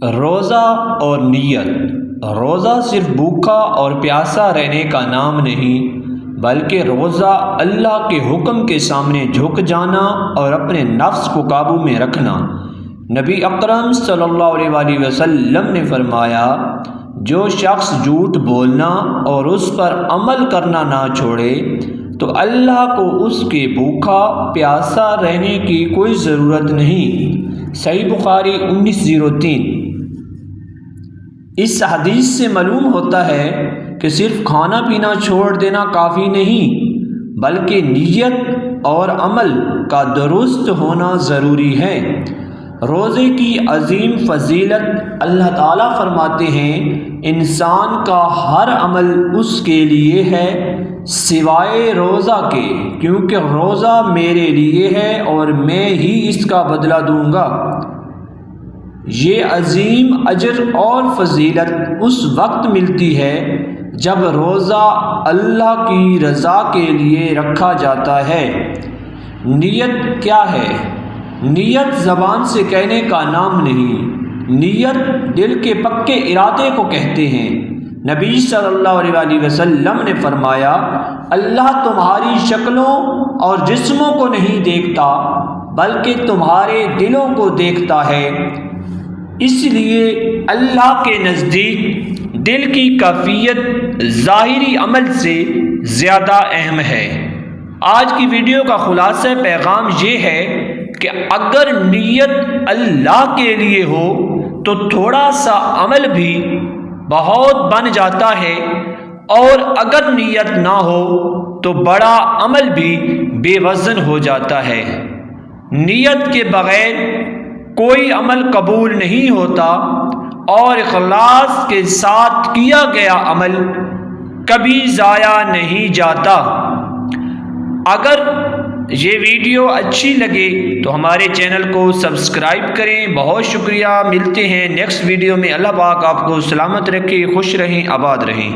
روزہ اور نیت۔ روزہ صرف بھوکا اور پیاسا رہنے کا نام نہیں، بلکہ روزہ اللہ کے حکم کے سامنے جھک جانا اور اپنے نفس کو قابو میں رکھنا۔ نبی اکرم صلی اللہ علیہ وآلہ وسلم نے فرمایا، جو شخص جھوٹ بولنا اور اس پر عمل کرنا نہ چھوڑے تو اللہ کو اس کے بھوکا پیاسا رہنے کی کوئی ضرورت نہیں۔ صحیح بخاری 1903۔ اس حدیث سے معلوم ہوتا ہے کہ صرف کھانا پینا چھوڑ دینا کافی نہیں، بلکہ نیت اور عمل کا درست ہونا ضروری ہے۔ روزے کی عظیم فضیلت اللہ تعالیٰ فرماتے ہیں، انسان کا ہر عمل اس کے لیے ہے سوائے روزہ کے، کیونکہ روزہ میرے لیے ہے اور میں ہی اس کا بدلہ دوں گا۔ یہ عظیم اجر اور فضیلت اس وقت ملتی ہے جب روزہ اللہ کی رضا کے لیے رکھا جاتا ہے۔ نیت کیا ہے؟ نیت زبان سے کہنے کا نام نہیں، نیت دل کے پکے ارادے کو کہتے ہیں۔ نبی صلی اللہ علیہ وآلہ وسلم نے فرمایا، اللہ تمہاری شکلوں اور جسموں کو نہیں دیکھتا بلکہ تمہارے دلوں کو دیکھتا ہے۔ اس لیے اللہ کے نزدیک دل کی کیفیت ظاہری عمل سے زیادہ اہم ہے۔ آج کی ویڈیو کا خلاصہ پیغام یہ ہے کہ اگر نیت اللہ کے لیے ہو تو تھوڑا سا عمل بھی بہت بن جاتا ہے، اور اگر نیت نہ ہو تو بڑا عمل بھی بے وزن ہو جاتا ہے۔ نیت کے بغیر کوئی عمل قبول نہیں ہوتا، اور اخلاص کے ساتھ کیا گیا عمل کبھی ضائع نہیں جاتا۔ اگر یہ ویڈیو اچھی لگے تو ہمارے چینل کو سبسکرائب کریں۔ بہت شکریہ، ملتے ہیں نیکسٹ ویڈیو میں۔ اللہ پاک آپ کو سلامت رکھے، خوش رہیں، آباد رہیں۔